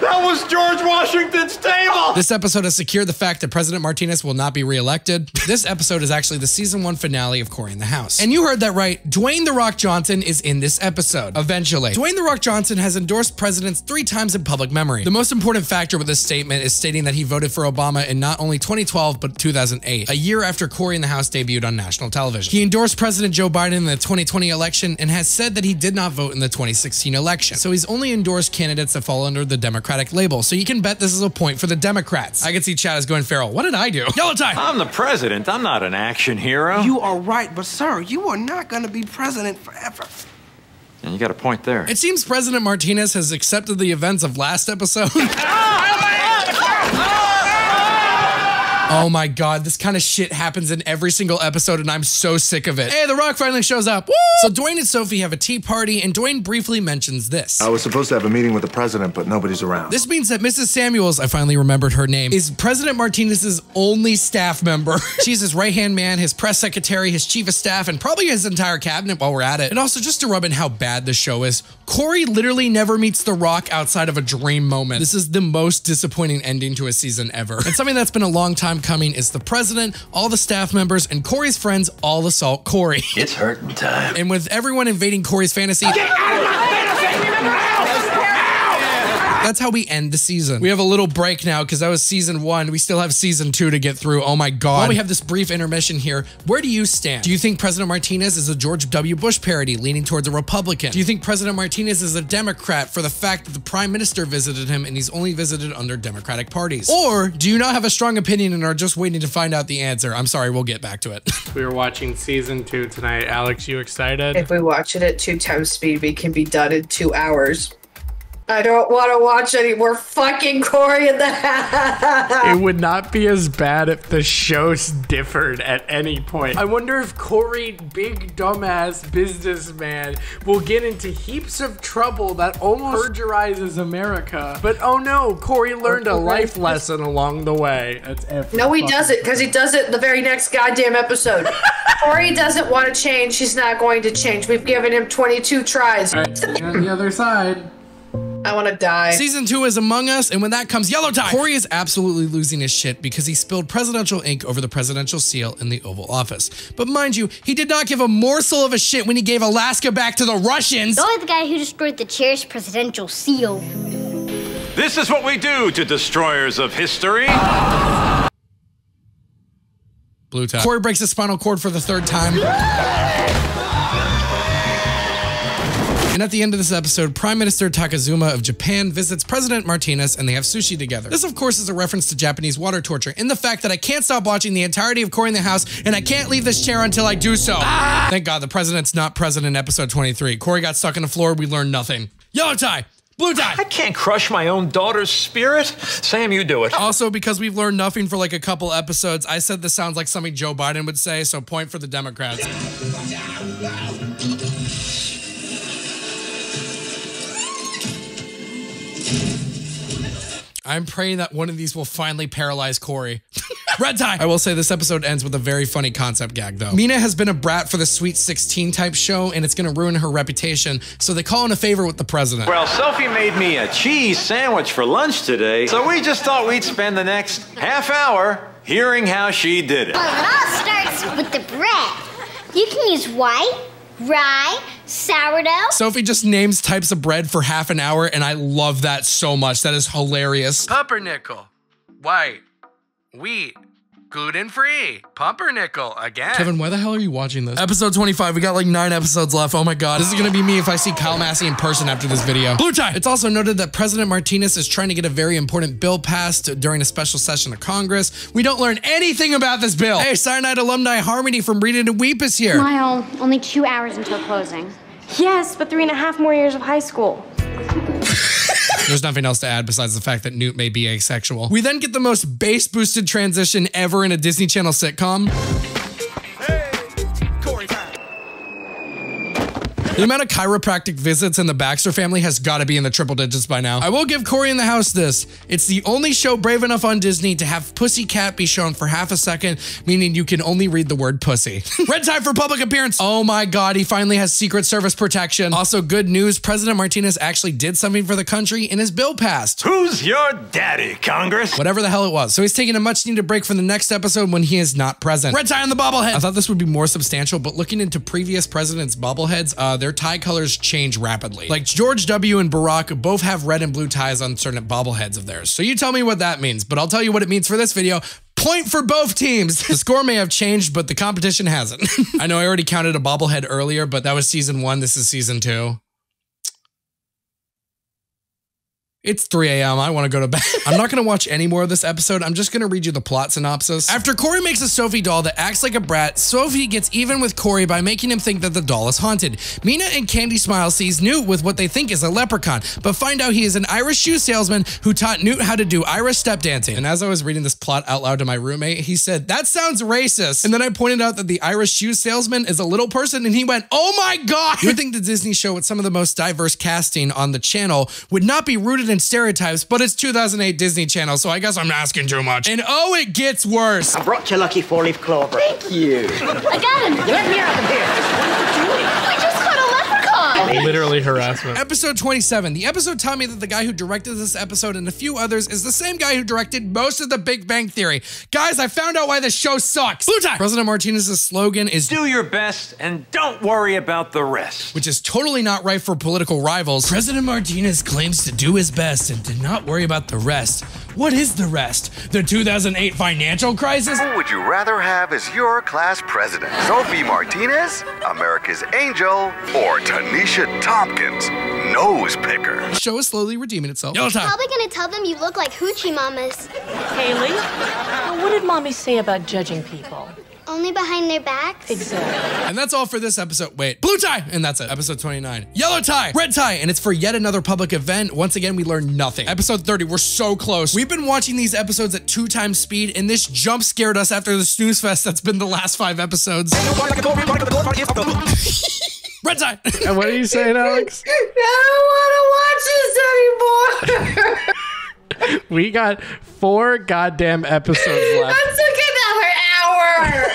S5: That was George Washington's table!
S1: This episode has secured the fact that President Martinez will not be reelected. This episode is actually the season 1 finale of Cory in the House. And you heard that right, Dwayne "The Rock" Johnson is in this episode. Eventually. Dwayne "The Rock" Johnson has endorsed presidents 3 times in public memory. The most important factor with this statement is stating that he voted for Obama in not only 2012, but 2008, a year after Cory in the House debuted on national television. He endorsed President Joe Biden in the 2020 election and has said that he did not vote in the 2016 election. So he's only endorsed candidates that fall under the Democratic label. So you can bet this is a point for the Democrats. I can see Chad is going feral. What did I do? Yellow tie!
S5: I'm the president. I'm not an action hero.
S13: You are right, but sir, you are not gonna be president forever.
S5: And you got a point there.
S1: It seems President Martinez has accepted the events of last episode. Oh my god, this kind of shit happens in every single episode and I'm so sick of it. Hey, The Rock finally shows up. Woo! So Dwayne and Sophie have a tea party and Dwayne briefly mentions this.
S19: I was supposed to have a meeting with the president, but nobody's around.
S1: This means that Mrs. Samuels, I finally remembered her name, is President Martinez's only staff member. She's his right-hand man, his press secretary, his chief of staff, and probably his entire cabinet while we're at it. And also, just to rub in how bad the show is, Cory literally never meets The Rock outside of a dream moment. This is the most disappointing ending to a season ever. And something that's been a long time coming is the president, all the staff members, and Cory's friends all assault Cory.
S6: It's hurting time.
S1: And with everyone invading Cory's fantasy,
S18: Get out of my fantasy! Remember how?
S1: that's how we end the season. We have a little break now because that was season 1. We still have season 2 to get through. Oh my god. While we have this brief intermission here, where do you stand? Do you think President Martinez is a George W. Bush parody leaning towards a Republican? Do you think President Martinez is a Democrat for the fact that the Prime Minister visited him and he's only visited under Democratic parties? Or do you not have a strong opinion and are just waiting to find out the answer? I'm sorry, we'll get back to it.
S14: We were watching season 2 tonight. Alex, you excited?
S4: If we watch it at 2 times speed, we can be done in 2 hours. I don't want to watch any more fucking Cory in the House.
S14: It would not be as bad if the shows differed at any point. I wonder if Cory, big dumbass businessman, will get into heaps of trouble that almost perjurizes America. But oh no, Cory learned a life lesson along the way. That's every
S4: No, he doesn't, because he does it in the very next goddamn episode. Cory doesn't want to change. He's not going to change. We've given him 22 tries.
S14: All right, on the other side.
S4: I want to die.
S1: Season 2 is among us, and when that comes, yellow tie! Cory is absolutely losing his shit because he spilled presidential ink over the presidential seal in the Oval Office. But mind you, he did not give a morsel of a shit when he gave Alaska back to the Russians.
S17: You're the guy who destroyed the cherished presidential seal.
S5: This is what we do to destroyers of history.
S1: Blue tie. Cory breaks his spinal cord for the 3rd time. And at the end of this episode, Prime Minister Takazuma of Japan visits President Martinez and they have sushi together. This, of course, is a reference to Japanese water torture and the fact that I can't stop watching the entirety of Cory in the House and I can't leave this chair until I do so. Ah! Thank God the president's not present in episode 23. Cory got stuck on the floor. We learned nothing. Yellow tie. Blue tie.
S5: I can't crush my own daughter's spirit. Sam, you do it.
S1: Also, because we've learned nothing for like a couple episodes, I said this sounds like something Joe Biden would say, so point for the Democrats. I'm praying that one of these will finally paralyze Cory. Red tie. I will say this episode ends with a very funny concept gag though. Mina has been a brat for the Sweet 16 type show and it's gonna ruin her reputation, so they call in a favor with the president.
S5: Well, Sophie made me a cheese sandwich for lunch today, so we just thought we'd spend the next half hour hearing how she did it.
S17: Well, it all starts with the bread. You can use white, rye, sourdough.
S1: Sophie just names types of bread for half an hour and I love that so much. That is hilarious. Pumpernickel, white, wheat, gluten-free, pumpernickel again. Kevin, why the hell are you watching this? Episode 25, we got like 9 episodes left. Oh my God, this is gonna be me if I see Kyle Massey in person after this video. Blue tie. It's also noted that President Martinez is trying to get a very important bill passed during a special session of Congress. We don't learn anything about this bill. Hey, Syonide alumni Harmony from Read It and Weep is here.
S20: Smile, only 2 hours until closing. Yes, but 3.5 more years of high school.
S1: There's nothing else to add besides the fact that Newt may be asexual. We then get the most bass boosted transition ever in a Disney Channel sitcom. The amount of chiropractic visits in the Baxter family has got to be in the triple digits by now. I will give Cory in the House this. It's the only show brave enough on Disney to have Pussycat be shown for half a second, meaning you can only read the word pussy. Red tie for public appearance. Oh my God, he finally has Secret Service protection. Also, good news, President Martinez actually did something for the country and his bill passed.
S5: Who's your daddy, Congress?
S1: Whatever the hell it was. So he's taking a much needed break from the next episode when he is not present. Red tie on the bobblehead. I thought this would be more substantial, but looking into previous presidents' bobbleheads, their tie colors change rapidly. Like George W. and Barack both have red and blue ties on certain bobbleheads of theirs. So you tell me what that means, but I'll tell you what it means for this video. Point for both teams. The score may have changed, but the competition hasn't. I know I already counted a bobblehead earlier, but that was season 1. This is season 2. It's 3 a.m. I want to go to bed. I'm not going to watch any more of this episode. I'm just going to read you the plot synopsis. After Cory makes a Sophie doll that acts like a brat, Sophie gets even with Cory by making him think that the doll is haunted. Mina and Candy Smile sees Newt with what they think is a leprechaun, but find out he is an Irish shoe salesman who taught Newt how to do Irish step dancing. And as I was reading this plot out loud to my roommate, he said, "That sounds racist." And then I pointed out that the Irish shoe salesman is a little person and he went, "Oh my God." You would think the Disney show with some of the most diverse casting on the channel would not be rooted in stereotypes, but it's 2008 Disney Channel, so I guess I'm asking too much. And oh, it gets worse.
S21: I brought you lucky 4-leaf clover. Thank you.
S17: I got him.
S21: You let me out of here.
S17: We just caught a leprechaun.
S14: Literally harassment.
S1: Episode 27. The episode taught me that the guy who directed this episode and a few others is the same guy who directed most of the Big Bang Theory. Guys, I found out why this show sucks. Blue tie. President Martinez's slogan is
S5: do your best and don't worry about the rest,
S1: which is totally not right for political rivals. President Martinez claims to do his best and to not worry about the rest. What is the rest? The 2008 financial crisis?
S22: Who would you rather have as your class president? Sophie Martinez, America's Angel, or Tanisha Tompkins, nose picker?
S1: The show is slowly redeeming itself.
S17: You're probably gonna tell them you look like hoochie mamas.
S23: Haley, what did mommy say about judging people?
S17: Only behind their backs?
S23: Exactly.
S1: And that's all for this episode. Wait, blue tie! And that's it. Episode 29. Yellow tie! Red tie! And it's for yet another public event. Once again, we learned nothing. Episode 30, we're so close. We've been watching these episodes at 2 times speed, and this jump scared us after the snooze fest that's been the last 5 episodes. Red tie!
S14: And what are you saying, Alex?
S4: I don't want to watch this anymore.
S14: We got 4 goddamn episodes left.
S4: That took another hour.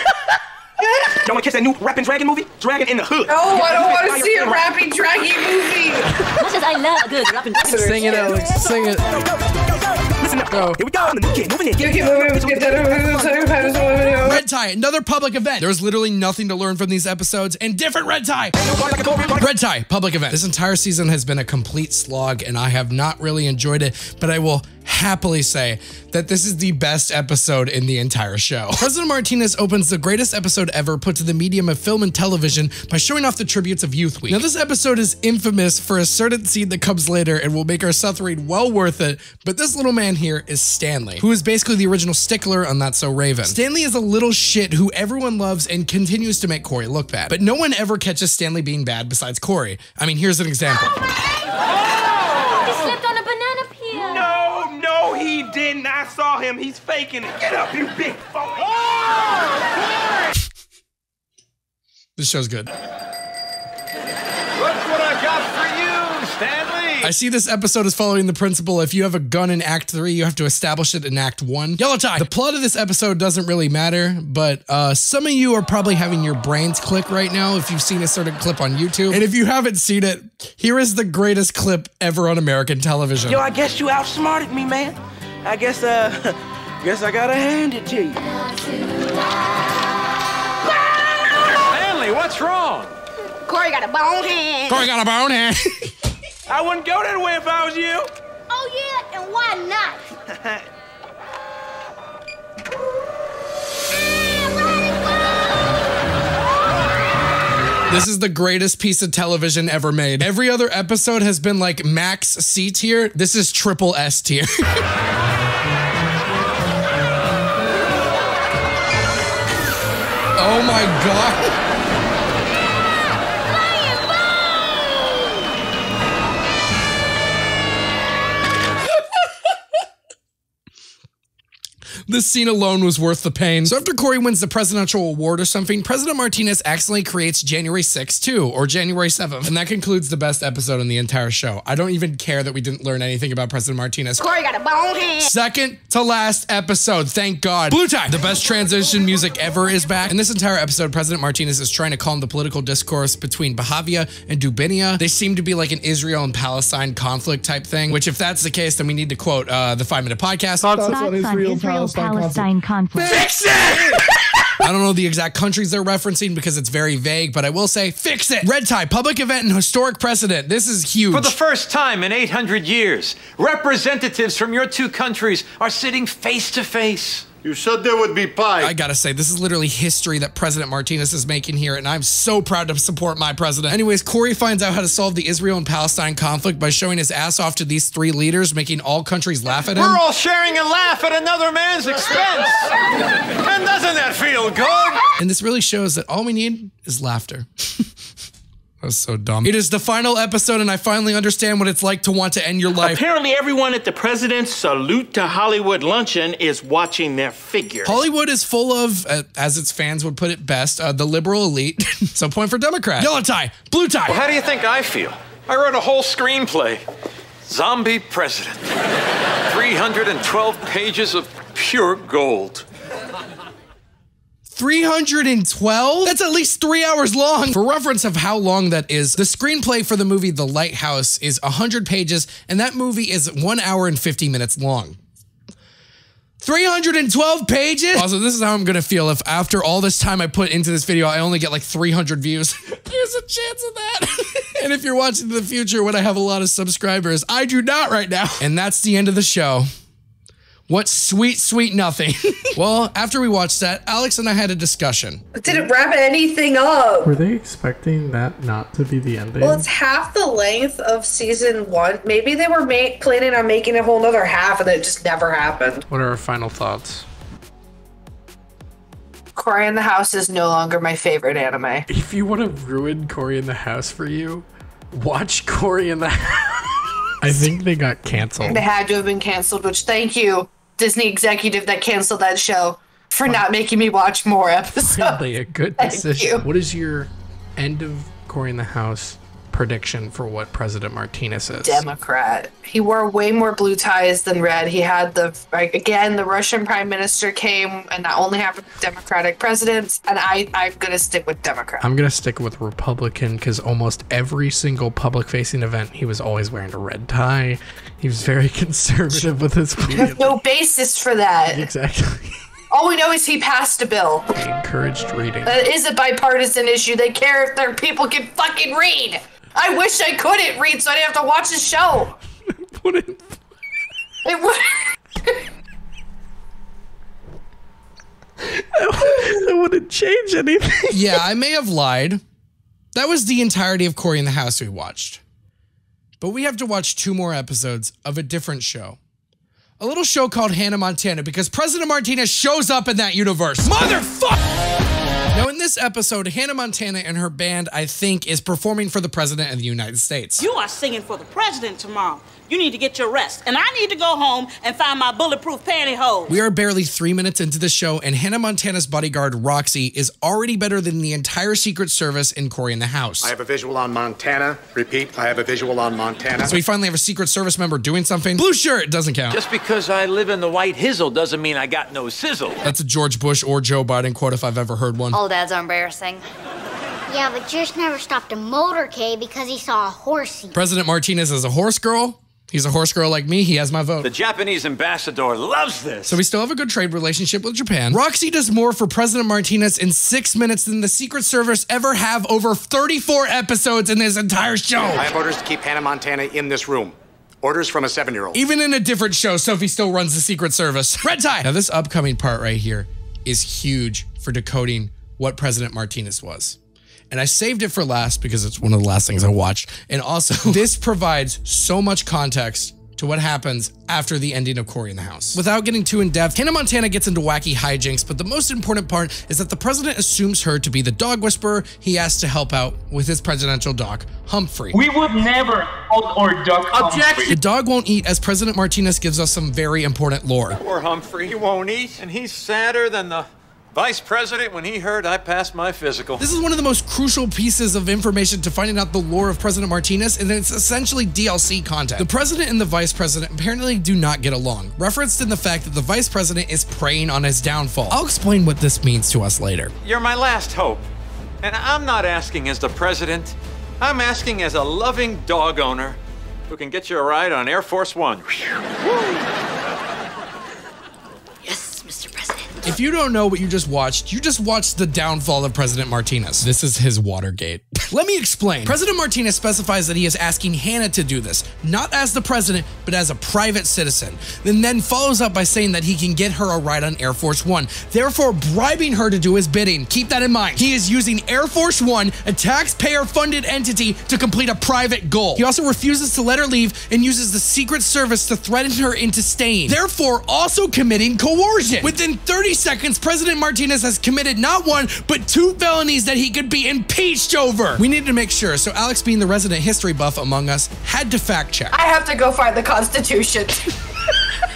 S13: Don't want to catch that new rapping dragon movie? Dragon in the Hood.
S4: Oh, I don't want to see a rapping dragon movie.
S23: Much as I love a good rapping dragon.
S14: Sing it, Alex. Sing it.
S13: Listen up. Go. Here we go. I'm the new kid. Moving in.
S1: Red tie, another public event. There's literally nothing to learn from these episodes, and different red tie. Red tie, public event. This entire season has been a complete slog, and I have not really enjoyed it, but I will happily say that this is the best episode in the entire show. President Martinez opens the greatest episode ever put to the medium of film and television by showing off the tributes of Youth Week. Now, this episode is infamous for a certain scene that comes later and will make our suffering well worth it, but this little man here is Stanley, who is basically the original stickler on That's So Raven. Stanley is a little shit who everyone loves and continues to make Cory look bad, but no one ever catches Stanley being bad besides Cory. I mean, here's an example.
S23: He slipped on a banana peel.
S13: No, he didn't. I saw him. He's faking it. Get up, you big fuck.
S1: This show's good.
S5: Look what I got for you, Stanley.
S1: I see this episode is following the principle, if you have a gun in Act 3, you have to establish it in Act 1. Yellow tie. The plot of this episode doesn't really matter, but some of you are probably having your brains click right now if you've seen a certain clip on YouTube. And if you haven't seen it, here is the greatest clip ever on American television.
S13: Yo, I guess you outsmarted me, man. I guess I gotta hand it to you.
S5: Stanley, what's wrong?
S17: Cory got a bone hand.
S1: Cory got a bone hand.
S13: I wouldn't go that way if I was you.
S17: Oh, yeah? And why not?
S1: This is the greatest piece of television ever made. Every other episode has been like max C tier. This is triple S tier. Oh my God. This scene alone was worth the pain. So after Cory wins the presidential award or something, President Martinez accidentally creates January 6th too, or January 7th. And that concludes the best episode in the entire show. I don't even care that we didn't learn anything about President Martinez.
S17: Cory got a bone hand.
S1: Second to last episode, thank God. Blue tie. The best transition music ever is back. In this entire episode, President Martinez is trying to calm the political discourse between Bahavia and Dubinia. They seem to be like an Israel and Palestine conflict type thing, which if that's the case, then we need to quote the 5-minute podcast.
S3: Thoughts on Israel-Palestine conflict.
S1: Fix it! I don't know the exact countries they're referencing because it's very vague, but I will say, fix it! Red tie, public event and historic precedent. This is huge.
S5: For the first time in 800 years, representatives from your two countries are sitting face to face.
S2: You said there would be pie.
S1: I gotta say, this is literally history that President Martinez is making here, and I'm so proud to support my president. Anyways, Cory finds out how to solve the Israel and Palestine conflict by showing his ass off to these three leaders, making all countries laugh at him.
S5: We're all sharing a laugh at another man's expense. And doesn't that feel good?
S1: And this really shows that all we need is laughter. That was so dumb. It is the final episode, and I finally understand what it's like to want to end your life.
S2: Apparently, everyone at the President's Salute to Hollywood luncheon is watching their figures.
S1: Hollywood is full of, as its fans would put it best, the liberal elite. So point for Democrat. Yellow tie, blue tie.
S5: Well, how do you think I feel? I wrote a whole screenplay. Zombie President. 312 pages of pure gold.
S1: 312? That's at least 3 hours long. For reference of how long that is, the screenplay for the movie The Lighthouse is 100 pages, and that movie is 1 hour and 50 minutes long. 312 pages? Also, this is how I'm gonna feel if after all this time I put into this video, I only get like 300 views. There's a chance of that. And if you're watching in the future when I have a lot of subscribers, I do not right now. And that's the end of the show. What sweet, sweet nothing. Well, after we watched that, Alex and I had a discussion.
S4: It didn't wrap anything up.
S14: Were they expecting that not to be the ending?
S4: Well, it's half the length of season 1. Maybe they were planning on making a whole nother half and it just never happened.
S14: What are our final thoughts?
S4: Cory in the House is no longer my favorite anime.
S14: If you want to ruin Cory in the House for you, watch Cory in the House. I think they got canceled.
S4: They had to have been canceled, which thank you, Disney executive that canceled that show, for not making me watch more episodes.
S14: Really a good decision. What is your end of Cory in the House prediction for what President Martinez is? Democrat.
S4: He wore way more blue ties than red. He had the, again, the Russian prime minister came and not only have Democratic presidents, and I'm going to stick with Democrat.
S14: I'm going to stick with Republican because almost every single public-facing event, he was always wearing a red tie. He was very conservative with his opinion.
S4: There's no basis for that.
S14: Exactly.
S4: All we know is he passed a bill.
S14: He encouraged reading.
S4: That is a bipartisan issue. They care if their people can fucking read. I wish I couldn't read so I didn't have to watch the show.
S14: It wouldn't change anything.
S1: Yeah, I may have lied. That was the entirety of Cory in the House we watched. But we have to watch 2 more episodes of a different show. A little show called Hannah Montana because President Martinez shows up in that universe. Motherfucker! Now in this this episode, Hannah Montana and her band, I think, is performing for the President of the United States.
S12: You are singing for the President tomorrow. You need to get your rest. And I need to go home and find my bulletproof pantyhose.
S1: We are barely 3 minutes into the show, and Hannah Montana's bodyguard, Roxy, is already better than the entire Secret Service in Cory in the House.
S15: I have a visual on Montana. Repeat, I have a visual on Montana.
S1: So we finally have a Secret Service member doing something. Blue shirt doesn't count.
S5: Just because I live in the white hizzle doesn't mean I got no sizzle.
S1: That's a George Bush or Joe Biden quote if I've ever heard one.
S17: Old dads are embarrassing. Yeah, but Josh never stopped a motorcade because he saw a horsey.
S1: President Martinez is a horse girl. He's a horse girl like me. He has my vote.
S5: The Japanese ambassador loves this.
S1: So we still have a good trade relationship with Japan. Roxy does more for President Martinez in 6 minutes than the Secret Service ever have over 34 episodes in this entire show.
S15: I have orders to keep Hannah Montana in this room. Orders from a 7-year-old.
S1: Even in a different show, Sophie still runs the Secret Service. Red tie. Now this upcoming part right here is huge for decoding what President Martinez was. And I saved it for last because it's one of the last things I watched. And also, this provides so much context to what happens after the ending of Cory in the House. Without getting too in-depth, Hannah Montana gets into wacky hijinks, but the most important part is that the president assumes her to be the dog whisperer he asked to help out with his presidential dog, Humphrey.
S2: We would never hold our dog Humphrey.
S1: The dog won't eat, as President Martinez gives us some very important lore.
S5: Poor Humphrey, he won't eat, and he's sadder than the Vice President when he heard I passed my physical.
S1: This is one of the most crucial pieces of information to finding out the lore of President Martinez, and it's essentially DLC content. The president and the vice president apparently do not get along, referenced in the fact that the vice president is preying on his downfall. I'll explain what this means to us later.
S5: You're my last hope, and I'm not asking as the president. I'm asking as a loving dog owner who can get you a ride on Air Force One.
S17: Yes, Mr. President.
S1: If you don't know what you just watched the downfall of President Martinez. This is his Watergate. Let me explain. President Martinez specifies that he is asking Hannah to do this, not as the president, but as a private citizen. Then follows up by saying that he can get her a ride on Air Force One, therefore bribing her to do his bidding. Keep that in mind. He is using Air Force One, a taxpayer-funded entity, to complete a private goal. He also refuses to let her leave and uses the Secret Service to threaten her into staying, therefore also committing coercion. Within 30 seconds, President Martinez has committed not one, but 2 felonies that he could be impeached over. We needed to make sure, so Alex, being the resident history buff among us, had to fact check.
S4: I have to go find the Constitution.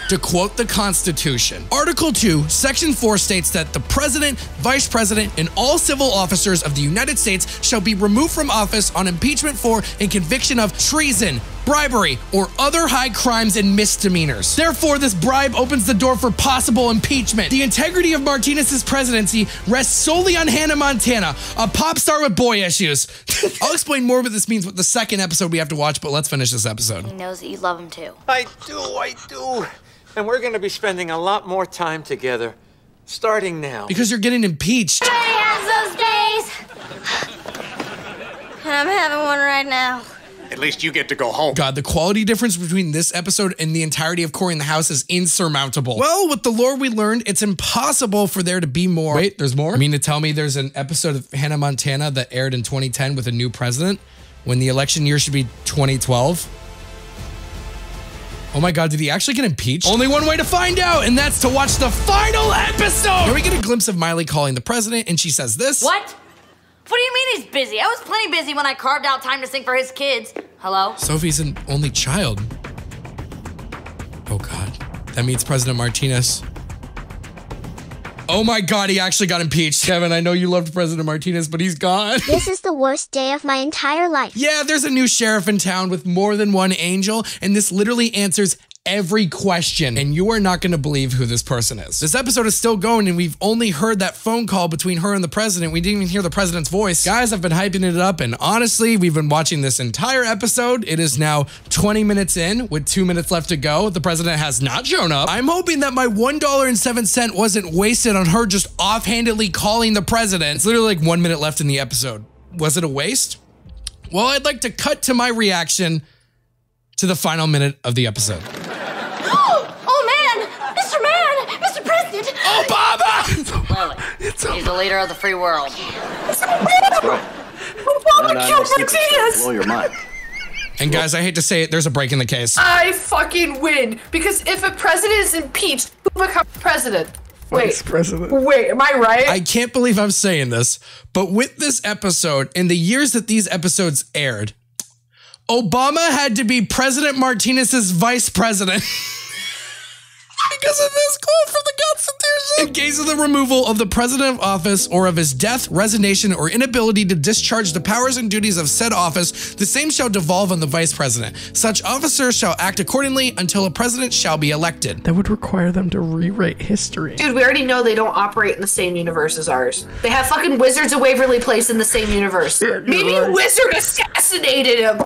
S1: To quote the Constitution, Article 2, Section 4 states that the President, Vice President, and all civil officers of the United States shall be removed from office on impeachment for and conviction of treason, bribery, or other high crimes and misdemeanors. Therefore, this bribe opens the door for possible impeachment. The integrity of Martinez's presidency rests solely on Hannah Montana, a pop star with boy issues. I'll explain more what this means with the second episode we have to watch, but let's finish this episode.
S17: He knows that you love him too.
S5: I do. And we're going to be spending a lot more time together, starting now.
S1: Because you're getting impeached.
S17: Everybody has those days. And I'm having one right now.
S15: At least you get to go home.
S1: God, the quality difference between this episode and the entirety of Cory in the House is insurmountable. Well, with the lore we learned, it's impossible for there to be more. Wait, there's more? You mean to tell me there's an episode of Hannah Montana that aired in 2010 with a new president when the election year should be 2012? Oh my God, did he actually get impeached? Only one way to find out, and that's to watch the final episode! Here we get a glimpse of Miley calling the president, and she says this.
S16: What? What do you mean he's busy? I was plenty busy when I carved out time to sing for his kids. Hello?
S1: Sophie's an only child. Oh God, that means President Martinez. Oh my God, he actually got impeached. Kevin, I know you loved President Martinez, but he's gone.
S17: This is the worst day of my entire life.
S1: Yeah, there's a new sheriff in town with more than one angel, and this literally answers every question, and you are not going to believe who this person is. This episode is still going, and we've only heard that phone call between her and the president. We didn't even hear the president's voice. Guys, I've been hyping it up, and honestly, we've been watching this entire episode. It is now 20 minutes in, with 2 minutes left to go. The president has not shown up. I'm hoping that my $1.07 wasn't wasted on her just offhandedly calling the president. It's literally like 1 minute left in the episode. Was it a waste? Well, I'd like to cut to my reaction to the final minute of the episode.
S16: Obama! He's the leader of the free world.
S4: Obama killed Martinez!
S24: Blow your mind.
S1: And guys, I hate to say it, there's a break in the case.
S4: I fucking win. Because if a president is impeached, who becomes president?
S1: Vice
S14: president.
S4: Wait, am I right?
S1: I can't believe I'm saying this, but with this episode, in the years that these episodes aired, Obama had to be President Martinez's vice president. Because of this quote from the Constitution. In case of the removal of the president of office or of his death, resignation, or inability to discharge the powers and duties of said office, the same shall devolve on the vice president. Such officers shall act accordingly until a president shall be elected.
S14: That would require them to rewrite history.
S4: Dude, we already know they don't operate in the same universe as ours. They have fucking Wizards of Waverly Place in the same universe. Maybe Wizard assassinated him.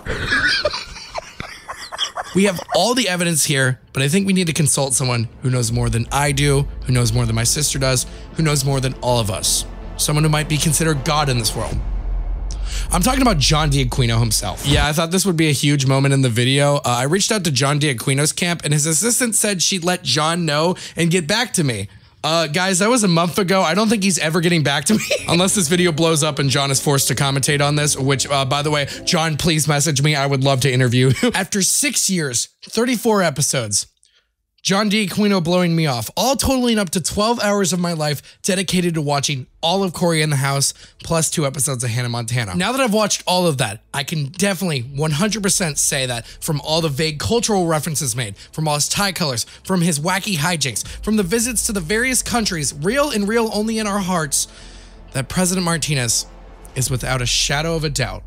S1: We have all the evidence here, but I think we need to consult someone who knows more than I do, who knows more than my sister does, who knows more than all of us. Someone who might be considered God in this world. I'm talking about John D'Aquino himself. Yeah, I thought this would be a huge moment in the video. I reached out to John D'Aquino's camp, and his assistant said she'd let John know and get back to me. Guys, that was a month ago. I don't think he's ever getting back to me. Unless this video blows up and John is forced to commentate on this, which, by the way, John, please message me. I would love to interview you. After 6 years, 34 episodes, John D'Aquino blowing me off, all totaling up to 12 hours of my life dedicated to watching all of Cory in the House, plus 2 episodes of Hannah Montana. Now that I've watched all of that, I can definitely 100% say that from all the vague cultural references made, from all his tie colors, from his wacky hijinks, from the visits to the various countries, real and real only in our hearts, that President Martinez is without a shadow of a doubt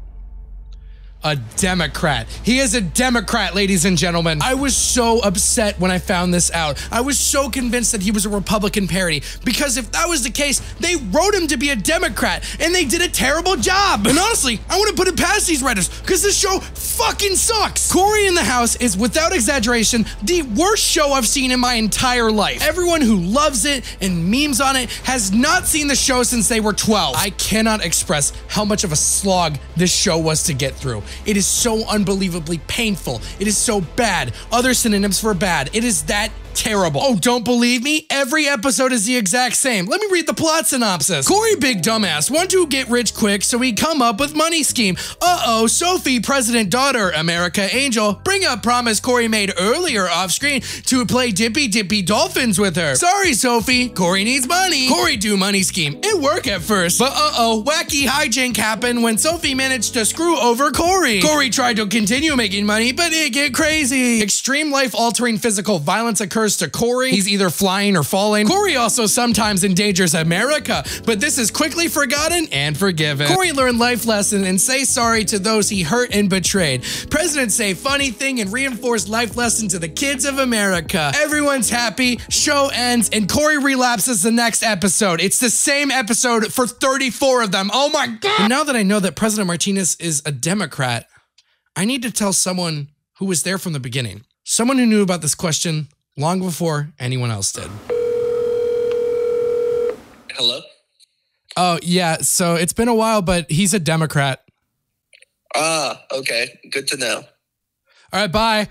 S1: a Democrat. He is a Democrat, ladies and gentlemen. I was so upset when I found this out. I was so convinced that he was a Republican parody, because if that was the case, they wrote him to be a Democrat and they did a terrible job. And honestly, I want to put it past these writers, because this show fucking sucks. Cory in the House is, without exaggeration, the worst show I've seen in my entire life. Everyone who loves it and memes on it has not seen the show since they were 12. I cannot express how much of a slog this show was to get through. It is so unbelievably painful. It is so bad. Other synonyms for bad. It is that terrible. Oh, don't believe me? Every episode is the exact same. Let me read the plot synopsis. Cory, big dumbass, want to get rich quick, so he come up with money scheme. Uh-oh, Sophie, president daughter, America angel, bring up promise Cory made earlier off screen to play Dippy Dippy Dolphins with her. Sorry, Sophie, Cory needs money. Cory do money scheme. It work at first, but uh-oh, wacky hijink happened when Sophie managed to screw over Cory. Cory tried to continue making money, but it get crazy. Extreme life-altering physical violence occurs to Cory. He's either flying or falling. Cory also sometimes endangers America, but this is quickly forgotten and forgiven. Cory learned life lesson and say sorry to those he hurt and betrayed. President say funny thing and reinforce life lesson to the kids of America. Everyone's happy, show ends, and Cory relapses the next episode. It's the same episode for 34 of them. Oh my God. And now that I know that President Martinez is a Democrat, I need to tell someone who was there from the beginning. Someone who knew about this question long before anyone else did.
S7: Hello?
S1: Oh, yeah, so it's been a while, but he's a Democrat.
S7: Ah, okay. Good to know.
S1: All right, bye.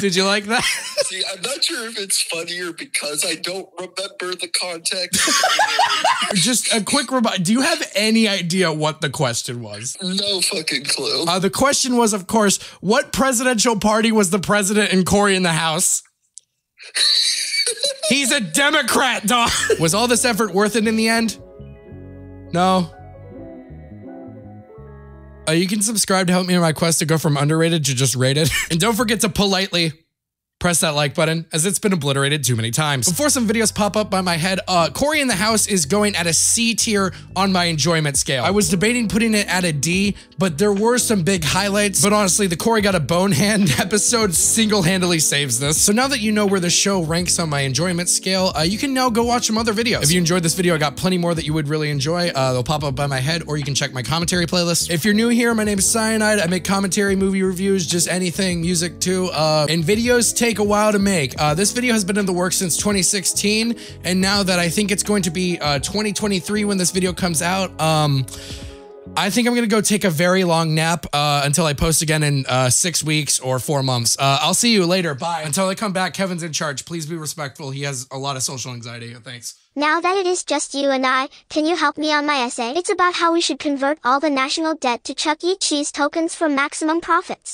S1: Did you like that?
S7: See, I'm not sure if it's funnier because I don't remember the context.
S1: Just a quick reminder. Do you have any idea what the question was?
S7: No fucking clue.
S1: The question was, of course, what presidential party was the president in Cory in the House? He's a Democrat, dog. Was all this effort worth it in the end? No. You can subscribe to help me in my quest to go from underrated to just rated. And don't forget to politely press that like button, as it's been obliterated too many times. Before some videos pop up by my head, Cory in the House is going at a C tier on my enjoyment scale. I was debating putting it at a D, but there were some big highlights. But honestly, the Cory got a bone hand episode single-handedly saves this. So now that you know where the show ranks on my enjoyment scale, you can now go watch some other videos. If you enjoyed this video, I got plenty more that you would really enjoy. They'll pop up by my head, or you can check my commentary playlist. If you're new here, my name is Syonide. I make commentary, movie reviews, just anything, music too. And videos take a while to make. This video has been in the works since 2016, and now that I think it's going to be 2023 when this video comes out, I think I'm gonna go take a very long nap until I post again in 6 weeks or 4 months. I'll see you later. Bye. Until I come back, Kevin's in charge. Please be respectful. He has a lot of social anxiety. Thanks.
S17: Now that it is just you and I, can you help me on my essay? It's about how we should convert all the national debt to Chuck E. Cheese tokens for maximum profits.